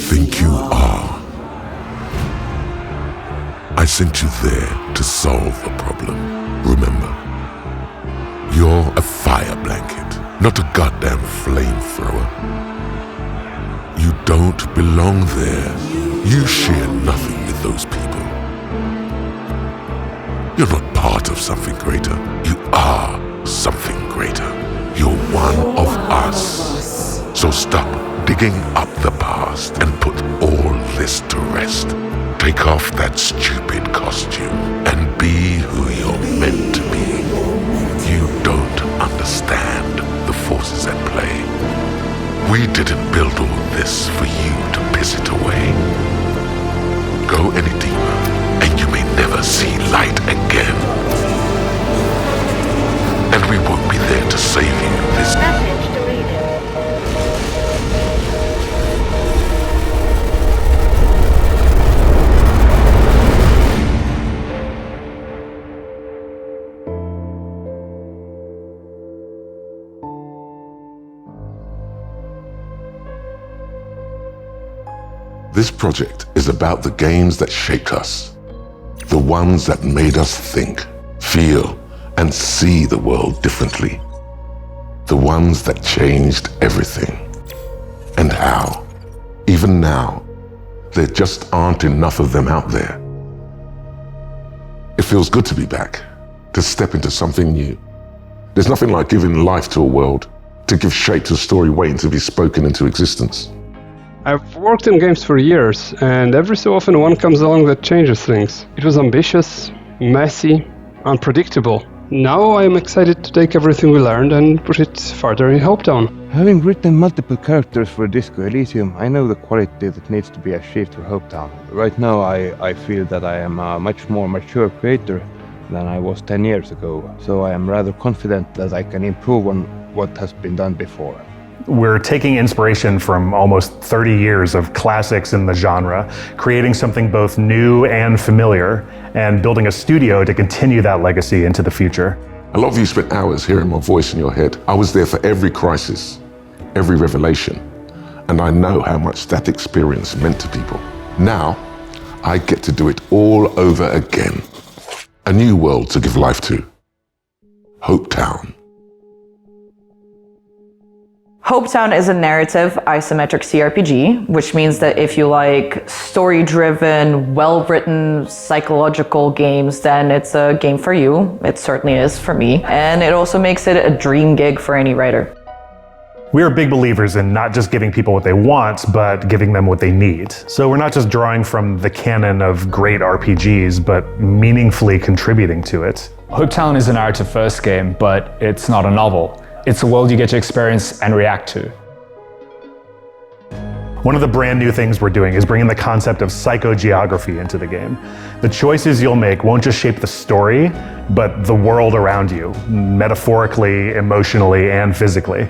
think you are? I sent you there to solve a problem. Remember, you're a fire blanket, not a goddamn flamethrower. You don't belong there. You share nothing with those people. You're not part of something greater. You are something greater. You're one of us. So stop digging up the past and put all this to rest. Take off that stupid costume and be who you're meant to be. You don't understand the forces at play. We didn't build all this for you to piss it away. Go any deeper, and you may never see light again. And we won't be there to save you this Message deleted. This project is about the games that shaped us, the ones that made us think, feel, and see the world differently, the ones that changed everything. And how, even now, there just aren't enough of them out there. It feels good to be back, to step into something new. There's nothing like giving life to a world, to give shape to a story waiting to be spoken into existence. I've worked in games for years, and every so often one comes along that changes things. It was ambitious, messy, unpredictable. Now I am excited to take everything we learned and put it further in Hopetown. Having written multiple characters for Disco Elysium, I know the quality that needs to be achieved for Hopetown. Right now I feel that I am a much more mature creator than I was 10 years ago, so I am rather confident that I can improve on what has been done before. We're taking inspiration from almost 30 years of classics in the genre, creating something both new and familiar, and building a studio to continue that legacy into the future. A lot of you spent hours hearing my voice in your head. I was there for every crisis, every revelation, and I know how much that experience meant to people. Now, I get to do it all over again. A new world to give life to. Hopetown. Hopetown is a narrative isometric CRPG, which means that if you like story-driven, well-written psychological games, then it's a game for you. It certainly is for me. And it also makes it a dream gig for any writer. We are big believers in not just giving people what they want, but giving them what they need. So we're not just drawing from the canon of great RPGs, but meaningfully contributing to it. Hopetown is a narrative-first game, but it's not a novel. It's a world you get to experience and react to. One of the brand new things we're doing is bringing the concept of psychogeography into the game. The choices you'll make won't just shape the story, but the world around you, metaphorically, emotionally, and physically.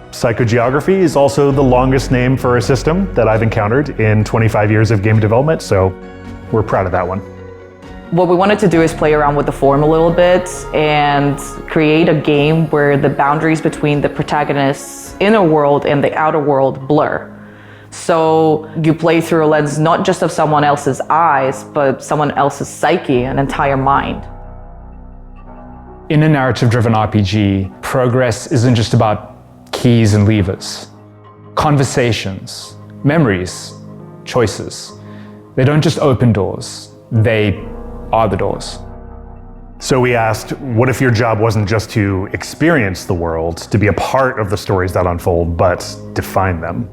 Psychogeography is also the longest name for a system that I've encountered in 25 years of game development, so we're proud of that one. What we wanted to do is play around with the form a little bit and create a game where the boundaries between the protagonist's inner world and the outer world blur. So you play through a lens not just of someone else's eyes, but someone else's psyche, an entire mind. In a narrative-driven RPG, progress isn't just about keys and levers. Conversations, memories, choices. They don't just open doors, they are the doors. So we asked, what if your job wasn't just to experience the world, to be a part of the stories that unfold, but define them?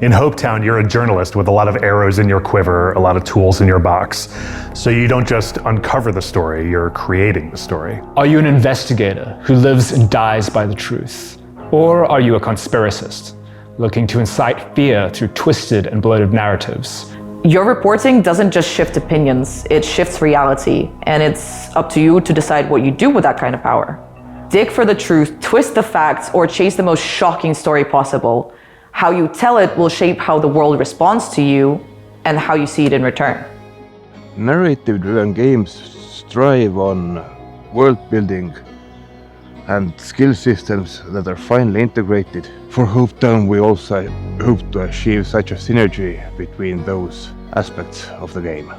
In Hopetown, you're a journalist with a lot of arrows in your quiver, a lot of tools in your box. So you don't just uncover the story, you're creating the story. Are you an investigator who lives and dies by the truth? Or are you a conspiracist, looking to incite fear through twisted and bloated narratives? Your reporting doesn't just shift opinions, it shifts reality, and it's up to you to decide what you do with that kind of power. Dig for the truth, twist the facts, or chase the most shocking story possible. How you tell it will shape how the world responds to you and how you see it in return. Narrative-driven games strive on world building and skill systems that are finely integrated. For Hopetown, we also hope to achieve such a synergy between those aspects of the game?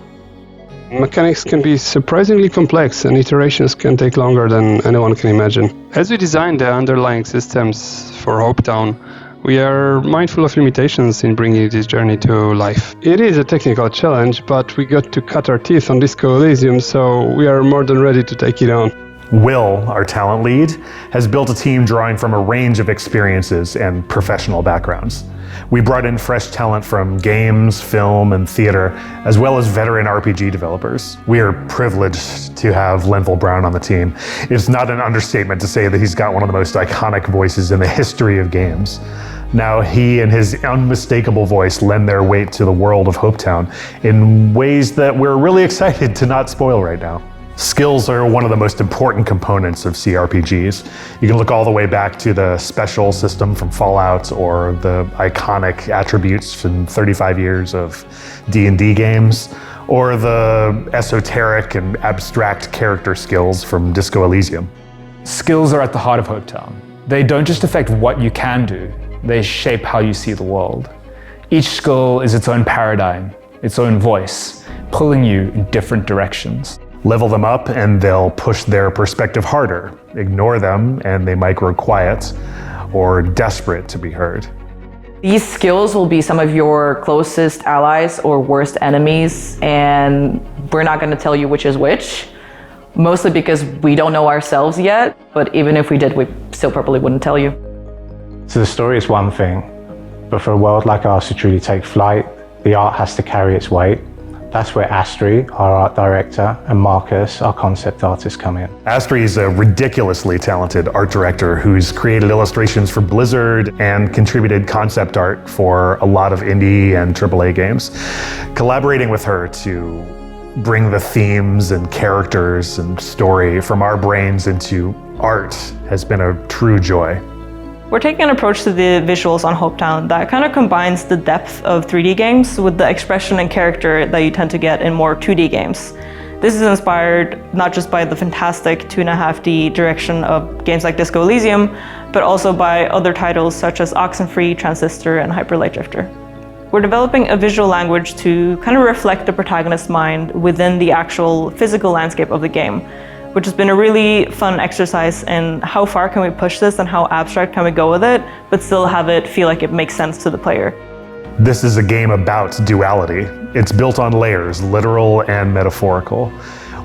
Mechanics can be surprisingly complex and iterations can take longer than anyone can imagine. As we design the underlying systems for Hopetown, we are mindful of limitations in bringing this journey to life. It is a technical challenge, but we got to cut our teeth on Disco Elysium, so we are more than ready to take it on. Will, our talent lead, has built a team drawing from a range of experiences and professional backgrounds. We brought in fresh talent from games, film, and theater, as well as veteran RPG developers. We are privileged to have Linville Brown on the team. It's not an understatement to say that he's got one of the most iconic voices in the history of games. Now he and his unmistakable voice lend their weight to the world of Hopetown in ways that we're really excited to not spoil right now. Skills are one of the most important components of CRPGs. You can look all the way back to the special system from Fallout or the iconic attributes from 35 years of D&D games, or the esoteric and abstract character skills from Disco Elysium. Skills are at the heart of Hopetown. They don't just affect what you can do, they shape how you see the world. Each skill is its own paradigm, its own voice, pulling you in different directions. Level them up and they'll push their perspective harder. Ignore them and they might grow quiet or desperate to be heard. These skills will be some of your closest allies or worst enemies, and we're not going to tell you which is which, mostly because we don't know ourselves yet, but even if we did, we still probably wouldn't tell you. So the story is one thing, but for a world like ours to truly take flight, the art has to carry its weight. That's where Astri, our art director, and Marcus, our concept artist, come in. Astri is a ridiculously talented art director who's created illustrations for Blizzard and contributed concept art for a lot of indie and AAA games. Collaborating with her to bring the themes and characters and story from our brains into art has been a true joy. We're taking an approach to the visuals on Hopetown that kind of combines the depth of 3D games with the expression and character that you tend to get in more 2D games. This is inspired not just by the fantastic 2.5D direction of games like Disco Elysium, but also by other titles such as Oxenfree, Transistor, and Hyper Light Drifter. We're developing a visual language to kind of reflect the protagonist's mind within the actual physical landscape of the game, which has been a really fun exercise in how far can we push this and how abstract can we go with it, but still have it feel like it makes sense to the player. This is a game about duality. It's built on layers, literal and metaphorical.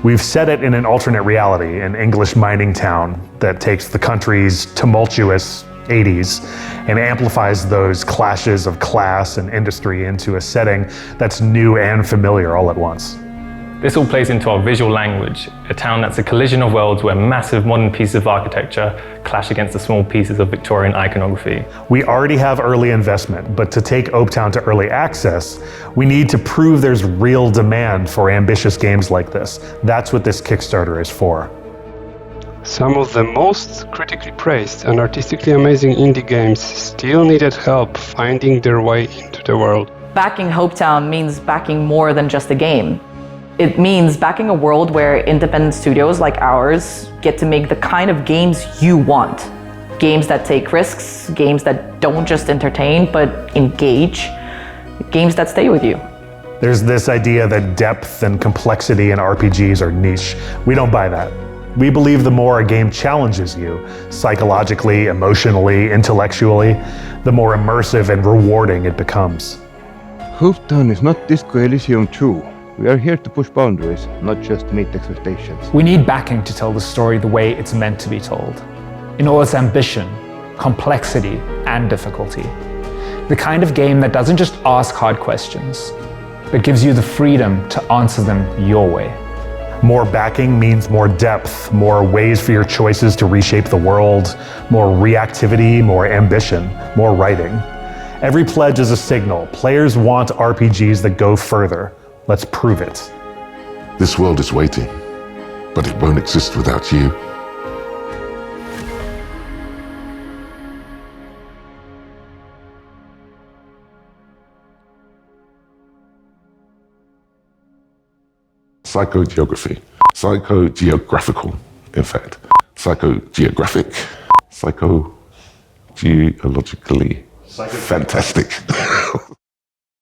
We've set it in an alternate reality, an English mining town that takes the country's tumultuous 80s and amplifies those clashes of class and industry into a setting that's new and familiar all at once. This all plays into our visual language, a town that's a collision of worlds where massive modern pieces of architecture clash against the small pieces of Victorian iconography. We already have early investment, but to take Hopetown to early access, we need to prove there's real demand for ambitious games like this. That's what this Kickstarter is for. Some of the most critically praised and artistically amazing indie games still needed help finding their way into the world. Backing Hopetown means backing more than just a game. It means backing a world where independent studios like ours get to make the kind of games you want. Games that take risks, games that don't just entertain, but engage, games that stay with you. There's this idea that depth and complexity in RPGs are niche. We don't buy that. We believe the more a game challenges you, psychologically, emotionally, intellectually, the more immersive and rewarding it becomes. Hopetown is not Disco Elysium 2. We are here to push boundaries, not just meet expectations. We need backing to tell the story the way it's meant to be told, in all its ambition, complexity, and difficulty. The kind of game that doesn't just ask hard questions, but gives you the freedom to answer them your way. More backing means more depth, more ways for your choices to reshape the world, more reactivity, more ambition, more writing. Every pledge is a signal. Players want RPGs that go further. Let's prove it. This world is waiting, but it won't exist without you. Psychogeography. Psychogeographical, in fact. Psychogeographic. Psychogeologically Fantastic.